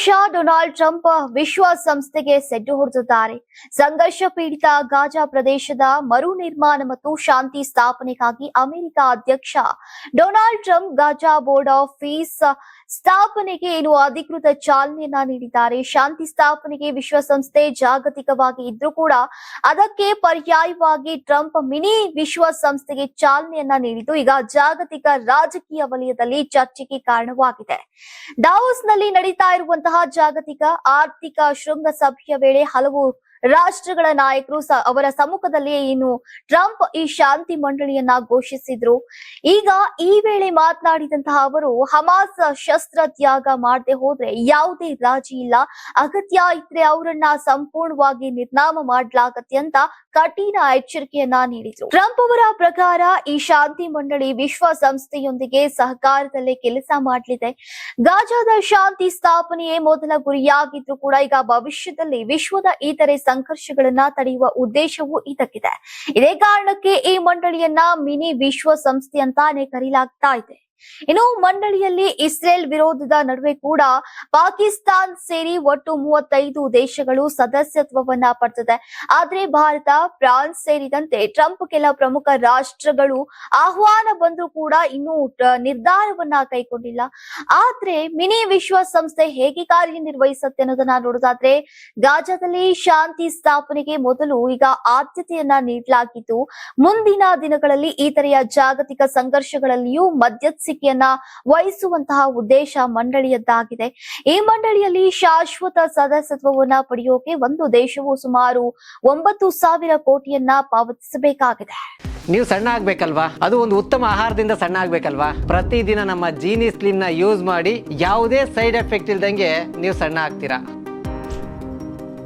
ಅಧ್ಯಕ್ಷ Donald Trump ವಿಶ್ವಸಂಸ್ಥೆಗೆ ಸೆಡ್ಡು ಹೊಡೆದಿದ್ದಾರೆ. ಸಂಘರ್ಷ ಪೀಡಿತ ಗಾಜಾ ಪ್ರದೇಶದ ಮರು ನಿರ್ಮಾಣ ಮತ್ತು ಶಾಂತಿ ಸ್ಥಾಪನೆಗಾಗಿ ಅಮೆರಿಕ ಅಧ್ಯಕ್ಷ Donald Trump Gaza board of peace ಸ್ಥಾಪನೆಗೆ ಅಧಿಕೃತ ಚಾಲನೆಯನ್ನ ನೀಡಿದ್ದಾರೆ. ಶಾಂತಿ ಸ್ಥಾಪನೆಗೆ ವಿಶ್ವಸಂಸ್ಥೆ ಜಾಗತಿಕವಾಗಿ ಇದ್ರೂ ಕೂಡ ಅದಕ್ಕೆ ಪರ್ಯಾಯವಾಗಿ ಟ್ರಂಪ್ ಮಿನಿ ವಿಶ್ವಸಂಸ್ಥೆಗೆ ಚಾಲನೆಯನ್ನ ನೀಡಿದ್ದು ಈಗ ಜಾಗತಿಕ ರಾಜಕೀಯ ವಲಯದಲ್ಲಿ ಚರ್ಚೆಗೆ ಕಾರಣವಾಗಿದೆ. ದಾವೋಸ್ನಲ್ಲಿ ನಡೀತಾ ಇರುವಂತಹ ಜಾಗತಿಕ ಆರ್ಥಿಕ ಶೃಂಗಸಭೆಯ ವೇಳೆ ಹಲವು ರಾಷ್ಟ್ರಗಳ ನಾಯಕರು ಅವರ ಸಮ್ಮುಖದಲ್ಲಿ ಟ್ರಂಪ್ ಈ ಶಾಂತಿ ಮಂಡಳಿಯನ್ನ ಘೋಷಿಸಿದ್ರು. ಈಗ ಈ ವೇಳೆ ಮಾತನಾಡಿದಂತಹ ಅವರು ಹಮಾಸ್ ಶಸ್ತ್ರ ತ್ಯಾಗ ಮಾಡದೆ ಹೋದ್ರೆ ಯಾವುದೇ ರಾಜಿ ಇಲ್ಲ, ಅಗತ್ಯ ಇದ್ರೆ ಅವರನ್ನ ಸಂಪೂರ್ಣವಾಗಿ ನಿರ್ನಾಮ ಮಾಡಲಾಗತ್ತೆ ಅಂತ ಕಠಿಣ ಎಚ್ಚರಿಕೆಯನ್ನ ನೀಡಿದ್ರು. ಟ್ರಂಪ್ ಅವರ ಪ್ರಕಾರ ಈ ಶಾಂತಿ ಮಂಡಳಿ ವಿಶ್ವಸಂಸ್ಥೆಯೊಂದಿಗೆ ಸಹಕಾರದಲ್ಲೇ ಕೆಲಸ ಮಾಡಲಿದೆ. ಗಾಜಾದ ಶಾಂತಿ ಸ್ಥಾಪನೆಯೇ ಮೊದಲ ಗುರಿಯಾಗಿದ್ರು ಕೂಡ ಈಗ ಭವಿಷ್ಯದಲ್ಲಿ ವಿಶ್ವದ ಇತರೆ ಸಂಘರ್ಷಗಳನ್ನ ತಡೆಯುವ ಉದ್ದೇಶವೂ ಇದಕ್ಕಿದೆ. ಇದೇ ಕಾರಣಕ್ಕೆ ಈ ಮಂಡಳಿಯನ್ನ ಮಿನಿ ವಿಶ್ವಸಂಸ್ಥೆ ಅಂತಾನೆ ಕರೆಯಲಾಗ್ತಾ ಇದೆ. ಇನ್ನು ಮಂಡಳಿಯಲ್ಲಿ ಇಸ್ರೇಲ್ ವಿರೋಧದ ನಡುವೆ ಕೂಡ ಪಾಕಿಸ್ತಾನ್ ಸೇರಿ ಒಟ್ಟು 35 ದೇಶಗಳು ಸದಸ್ಯತ್ವವನ್ನ ಪಡೆದಿದೆ. ಆದ್ರೆ ಭಾರತ, ಫ್ರಾನ್ಸ್ ಸೇರಿದಂತೆ ಟ್ರಂಪ್ ಕೆಲ ಪ್ರಮುಖ ರಾಷ್ಟ್ರಗಳು ಆಹ್ವಾನ ಬಂದರೂ ಕೂಡ ಇನ್ನೂ ನಿರ್ಧಾರವನ್ನ ಕೈಗೊಂಡಿಲ್ಲ. ಆದ್ರೆ ಮಿನಿ ವಿಶ್ವಸಂಸ್ಥೆ ಹೇಗೆ ಕಾರ್ಯನಿರ್ವಹಿಸುತ್ತೆ ಅನ್ನೋದನ್ನ ನೋಡೋದಾದ್ರೆ, ಗಾಜಾದಲ್ಲಿ ಶಾಂತಿ ಸ್ಥಾಪನೆಗೆ ಮೊದಲು ಈಗ ಆದ್ಯತೆಯನ್ನ ನೀಡಲಾಗಿದ್ದು, ಮುಂದಿನ ದಿನಗಳಲ್ಲಿ ಈ ತರೆಯ ಜಾಗತಿಕ ಸಂಘರ್ಷಗಳಲ್ಲಿಯೂ ಮಧ್ಯಸ್ಥಿಕೆಯನ್ನ ವಹಿಸುವಂತಹ ಉದ್ದೇಶ ಮಂಡಳಿಯದ್ದಾಗಿದೆ. ಈ ಮಂಡಳಿಯಲ್ಲಿ ಶಾಶ್ವತ ಸದಸ್ಯತ್ವವನ್ನ ಪಡೆಯೋಕೆ ಒಂದು ದೇಶವು ಸುಮಾರು 9,000 ಕೋಟಿಯನ್ನ ಪಾವತಿಸಬೇಕಾಗಿದೆ. ನೀವು ಸಣ್ಣ ಆಗ್ಬೇಕಲ್ವಾ? ಅದು ಒಂದು ಉತ್ತಮ ಆಹಾರದಿಂದ ಸಣ್ಣ ಆಗ್ಬೇಕಲ್ವಾ? ಪ್ರತಿದಿನ ನಮ್ಮ ಜೀನಿ ಸ್ಲಿಮ್ ನ ಯೂಸ್ ಮಾಡಿ ಯಾವುದೇ ಸೈಡ್ ಎಫೆಕ್ಟ್ ಇಲ್ದಂಗೆ ನೀವು ಸಣ್ಣ ಆಗ್ತೀರಾ.